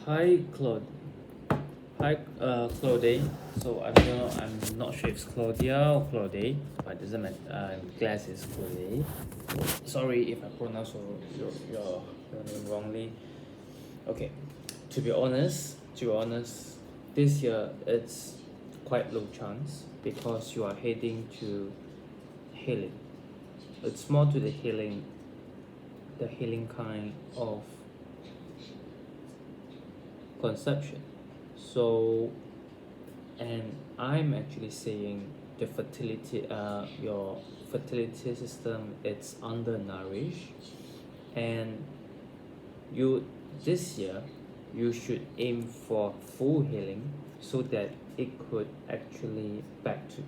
Hi, Claude. Hi, Claude. So I'm not sure if it's Claudia or Claude, but it doesn't matter. I'm glad it's Claude. Sorry if I pronounce your name wrongly. Okay. To be honest, this year it's quite low chance because you are heading to healing. It's more to the healing kind of conception. So, and I'm actually saying your fertility system, it's undernourished, and you this year you should aim for full healing so that it could actually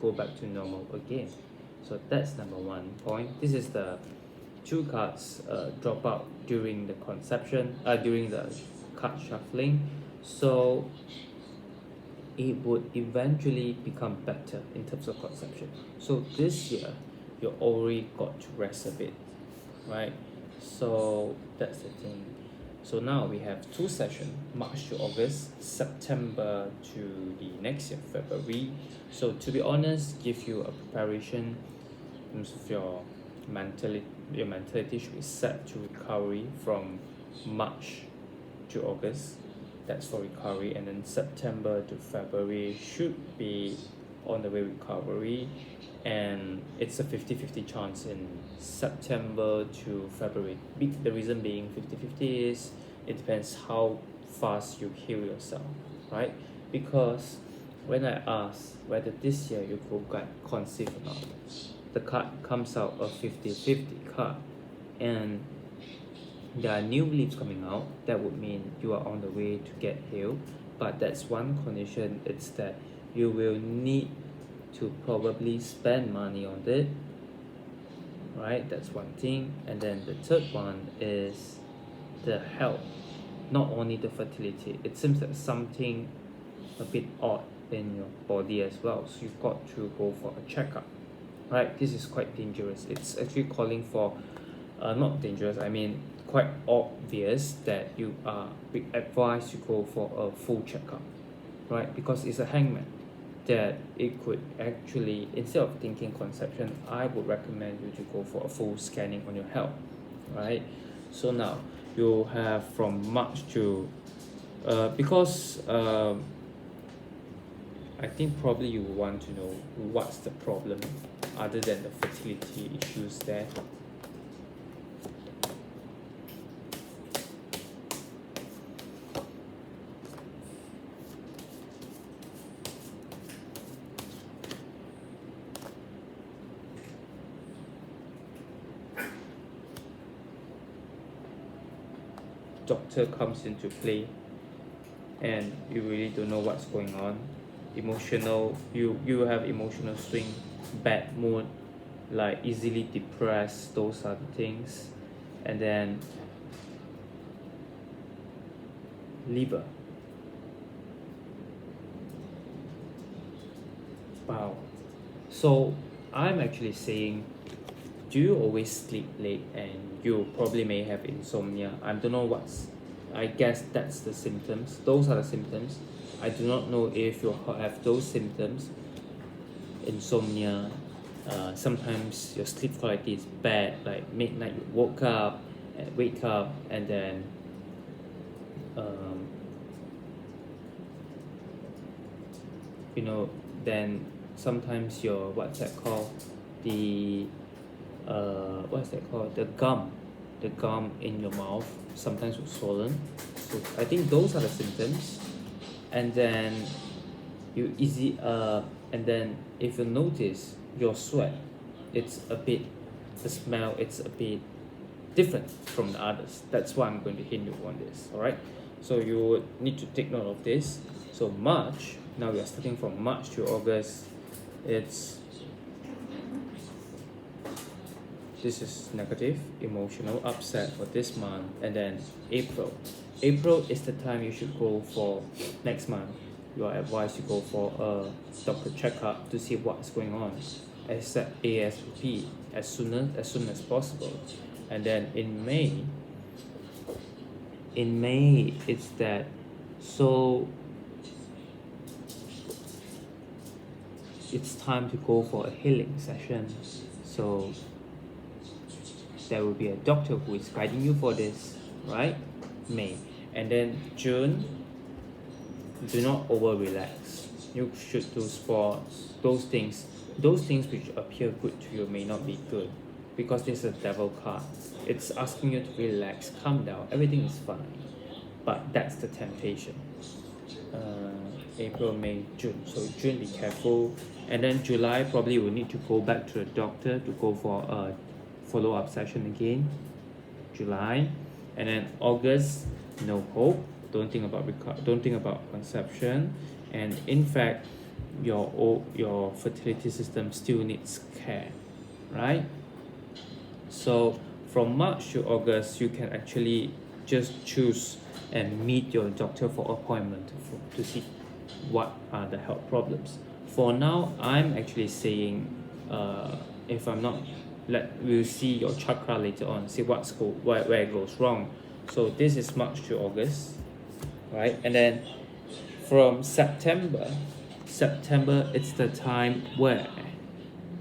go back to normal again. So that's number one point. This is the two cards drop out during the during the card shuffling. So it would eventually become better in terms of conception. So this year, you already got to rest a bit, right? So that's the thing. So now we have two sessions, March to August, September to the next year, February. So to be honest, give you a preparation in terms of your mentality should be set to recovery from March to August. That's for recovery, and then September to February should be on the way recovery, and it's a 50-50 chance in September to February. The reason being 50-50 is it depends how fast you heal yourself, right? Because when I ask whether this year you could get conceive or not, the card comes out a 50-50 card, and there are new leaves coming out. That would mean you are on the way to get healed, but that's one condition. It's that you will need to probably spend money on it, right? That's one thing. And then the third one is the health, not only the fertility. It seems that something a bit odd in your body as well, so you've got to go for a checkup, right? This is quite dangerous. It's actually calling for not dangerous, I mean quite obvious that you are advised to go for a full checkup, right? Because it's a hangman, that it could actually, instead of thinking conception, I would recommend you to go for a full scanning on your health, right? So now you have from March to because I think probably you want to know what's the problem other than the fertility issues there. Doctor comes into play, and you really don't know what's going on. You have emotional swing, bad mood, like easily depressed, those are the things. And then liver. Wow. So I'm actually saying, do you always sleep late, and you probably may have insomnia? I don't know I guess that's the symptoms. Those are the symptoms. I do not know if you have those symptoms. Insomnia. Sometimes your sleep quality is bad, like midnight you wake up, and then um, you know, then sometimes your what's that called, the what's that called, the gum in your mouth sometimes will swollen. So I think those are the symptoms. And then and then if you notice your sweat, the smell, it's a bit different from the others. That's why I'm going to hint you on this. All right, so you would need to take note of this. So March, now we are starting from March to August. This is negative, emotional, upset for this month. And then April is the time you should go for. Next month you are advised to go for a doctor checkup to see what's going on, ASAP, as soon as possible. And then in May, it's that So it's time to go for a healing session. So there will be a doctor who is guiding you for this, right? May. And then June, do not over relax. You should do sports. Those things which appear good to you may not be good, because this is a devil card. It's asking you to relax, calm down, everything is fine. But that's the temptation. April, May, June. So June, be careful. And then July, probably will need to go back to the doctor to go for a follow-up session again. July. And then August, no hope. Don't think about conception. And in fact, your fertility system still needs care, right? So from March to August, you can actually just choose and meet your doctor for appointment to see what are the health problems. For now, I'm actually saying, if I'm not, we'll see your chakra later on, see where it goes wrong. So this is March to August, right? And then from September, it's the time where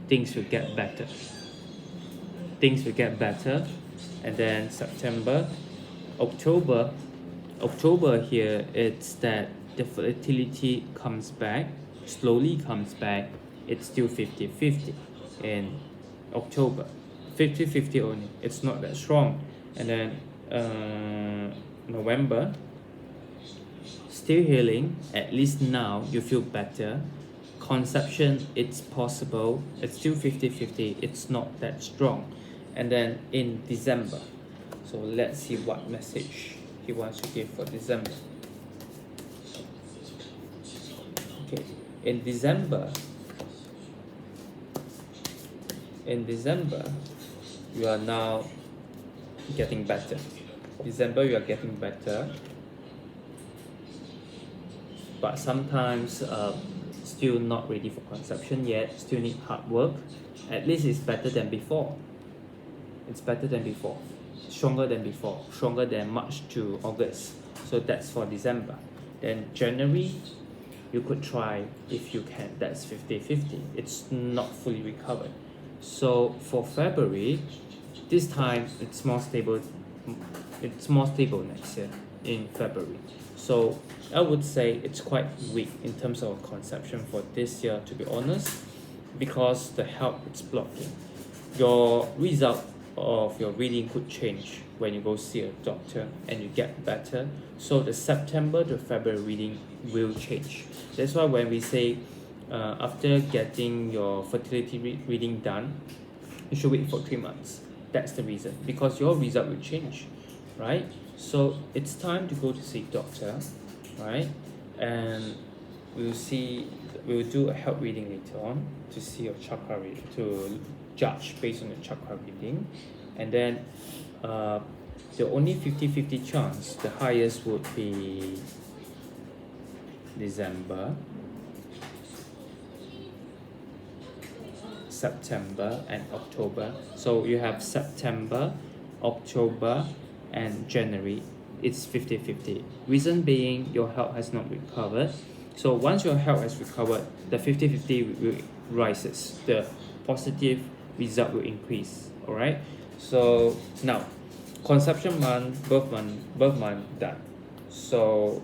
things will get better. And then September, October here, it's that the fertility slowly comes back. It's still 50-50 in October, 50-50 only. It's not that strong. And then November, still healing. At least now you feel better. Conception, it's possible. It's still 50-50. It's not that strong. And then in December, so let's see what message he wants to give for December. Okay, in December, you are now getting better. You are getting better, but sometimes still not ready for conception yet. Still need hard work. At least it's better than before. Stronger than March to August. So that's for December. Then January, you could try if you can. That's 50-50. It's not fully recovered. So for February, this time it's more stable next year in February. So I would say it's quite weak in terms of conception for this year, to be honest, because the health is blocking. Your result of your reading could change when you go see a doctor and you get better. So the September to February reading will change. That's why when we say after getting your fertility reading done, you should wait for 3 months. That's the reason, because your result will change, right? So it's time to go to see doctor, right? And we'll do a health reading later on to see your chakra reading, to judge based on the chakra reading. And then the only 50-50 chance, the highest would be December, September, and October. So you have September, October, and January. It's 50-50. Reason being, your health has not recovered. So once your health has recovered, the 50-50 rises. The positive result will increase. All right. So now, conception month, birth month done. So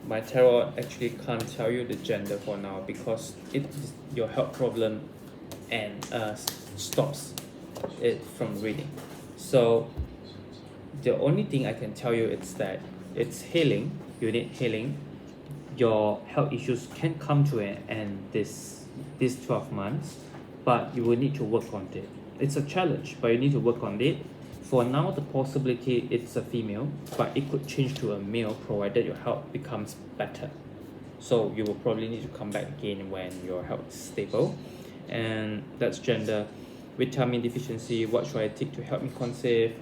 my tarot actually can't tell you the gender for now, because it's your health problem and stops it from reading. So the only thing I can tell you is that it's healing. You need healing. Your health issues can come to an end this 12 months, but you will need to work on it. It's a challenge, but you need to work on it. For now, the possibility it's a female, but it could change to a male provided your health becomes better. So you will probably need to come back again when your health is stable. And that's gender. Vitamin deficiency, what should I take to help me conceive?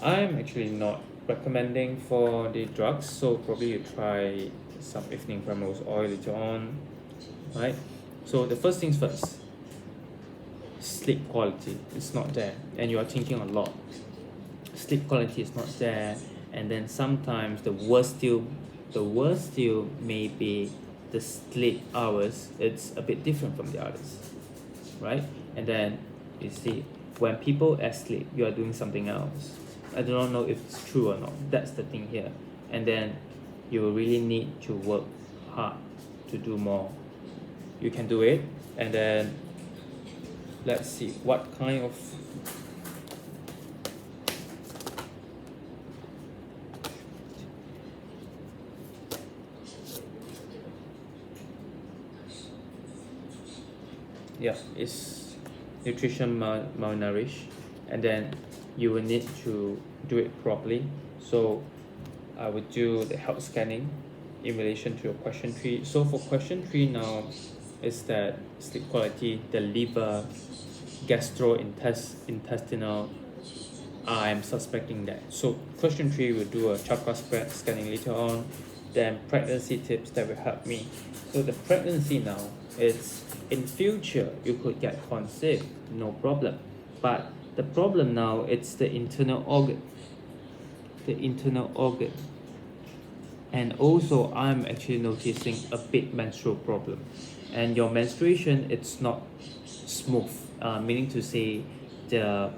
I'm actually not recommending for the drugs, so probably you try some evening primrose oil later on, right? So the first things first, sleep quality is not there and you are thinking a lot. Sleep quality is not there, and then sometimes the worst still may be the sleep hours. It's a bit different from the others, right? And then you see, when people asleep, you are doing something else. I do not know if it's true or not. That's the thing here. And then you will really need to work hard to do more. You can do it. And then let's see what kind of it's nutrition malnourished, and then you will need to do it properly. So I would do the health scanning in relation to your question 3. So for question 3 now is that sleep quality, the liver, gastrointestinal. I'm suspecting that. So question 3 will do a chakra spread scanning later on. Then pregnancy tips that will help me. So the pregnancy now is, in future you could get conceived, no problem. But the problem now, it's the internal organ. And also I'm actually noticing a big menstrual problem. And your menstruation, it's not smooth, meaning to say the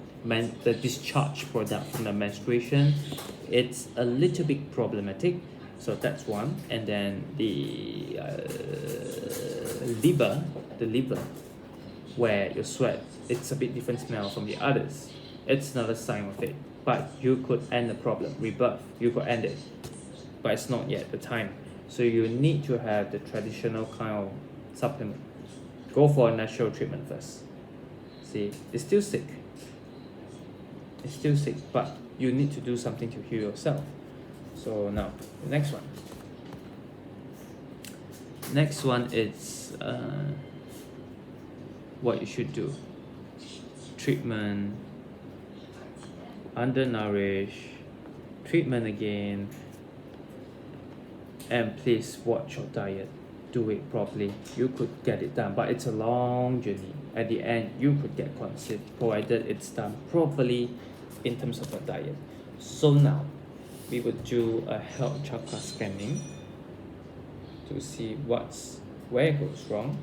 discharge product from the menstruation, it's a little bit problematic. So that's one. And then the liver, where you sweat, it's a bit different smell from the others. It's another sign of it. But you could end the problem, rebirth, you could end it, but it's not yet the time. So you need to have the traditional kind of supplement. Go for a natural treatment first. See, it's still sick, but you need to do something to heal yourself. So now the next one is what you should do. Treatment, undernourished, treatment again, and please watch your diet. Do it properly. You could get it done, but it's a long journey. At the end, you could get conceived, provided it's done properly in terms of your diet. So now we would do a health chakra scanning to see where it goes wrong.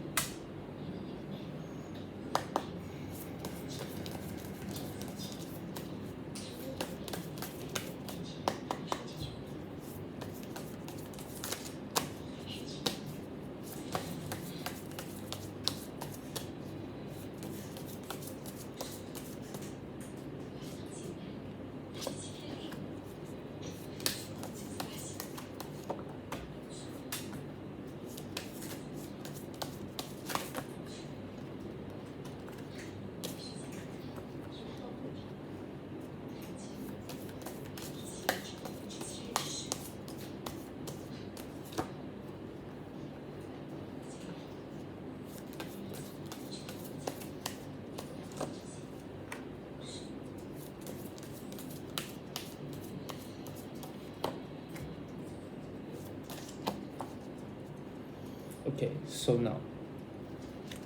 Okay, so now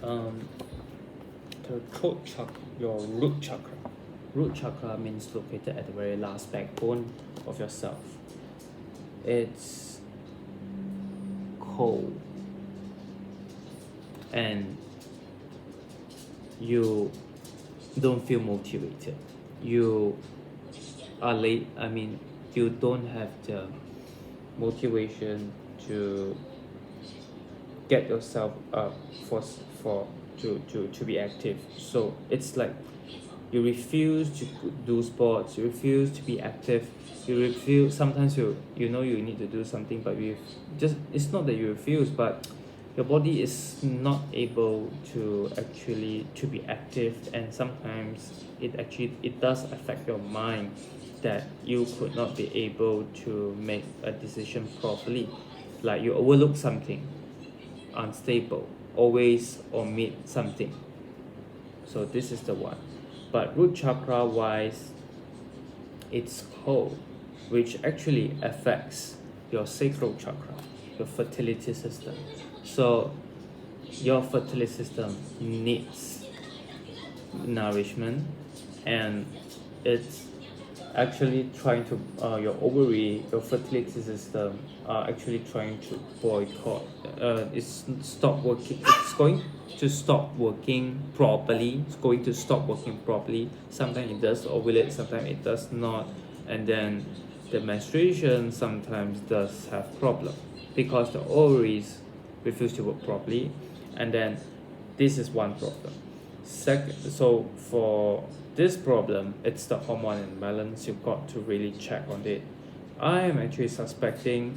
the throat chakra, your root chakra. Root chakra means located at the very last backbone of yourself. It's cold, and you don't feel motivated. You are late. You don't have the motivation to get yourself up to be active. So it's like you refuse to do sports, you refuse to be active, you refuse. Sometimes you know you need to do something, but it's not that you refuse, but your body is not able to actually to be active. And sometimes it does affect your mind, that you could not be able to make a decision properly, like you overlook something, unstable, always omit something. So this is the one. But root chakra wise, it's cold, which actually affects your sacral chakra, your fertility system. So your fertility system needs nourishment, and it's actually trying to your ovary, your fertility system are actually trying to boycott. It's stop working. It's going to stop working properly. It's going to stop working properly. Sometimes it does ovulate, sometimes it does not, and then the menstruation sometimes does have problem because the ovaries refuse to work properly, and then this is one problem. Second, so for this problem, it's the hormone imbalance. You've got to really check on it. I am actually suspecting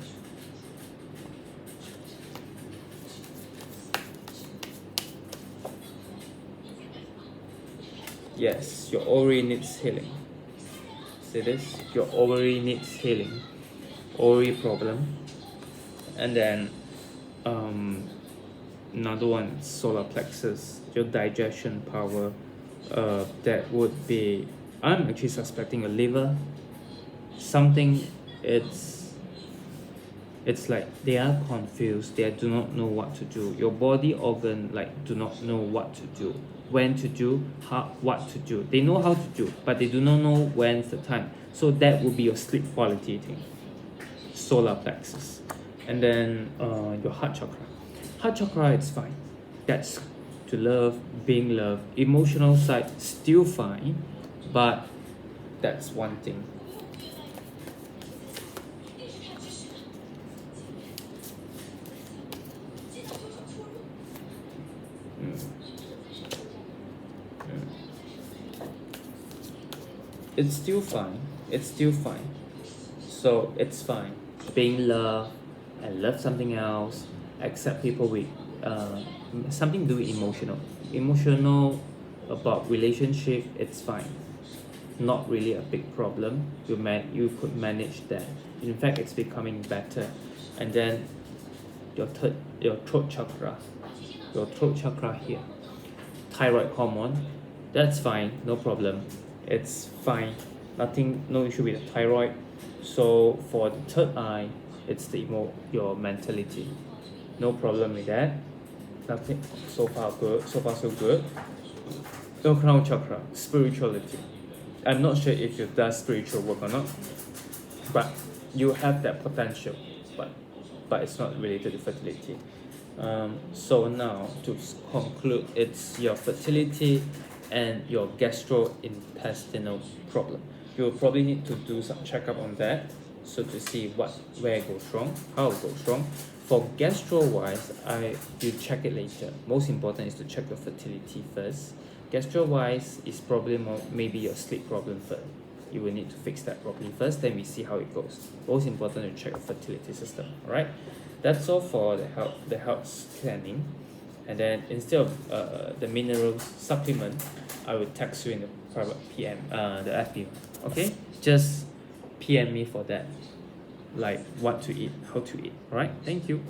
yes, your ovary needs healing. See this? Your ovary needs healing. Ovary problem. And then another one, solar plexus, your digestion power. That would be, I'm actually suspecting a liver. Something, it's like they are confused, they do not know what to do. Your body organ like do not know what to do, when to do, how, what to do. They know how to do, but they do not know when's the time. So that would be your sleep quality thing, solar plexus. And then your heart chakra. Heart chakra, it's fine. That's to love, being loved. Emotional side still fine, but that's one thing. It's still fine. It's still fine. So it's fine. Being loved and love something else. Accept people with something to do with emotional about relationship. It's fine. Not really a big problem. You could manage that. In fact, it's becoming better. And then your throat chakra, here, thyroid hormone, that's fine, no problem. It's fine, nothing, no issue with the thyroid. So for the third eye, it's your mentality, no problem with that. Nothing, so far good, so far so good. Your crown chakra, spirituality. I'm not sure if you does spiritual work or not, but you have that potential, but it's not related to fertility. So now to conclude, it's your fertility and your gastrointestinal problem. You'll probably need to do some checkup on that, so to see where it goes wrong, how it goes wrong. For gastro wise, you check it later. Most important is to check your fertility first. Gastro wise is probably maybe your sleep problem first. You will need to fix that properly first, then we see how it goes. Most important to check your fertility system. Alright, that's all for the health scanning. And then instead of the mineral supplement, I will text you in the private PM, the FB. Okay, just PM me for that, like what to eat, how to eat. Alright, thank you.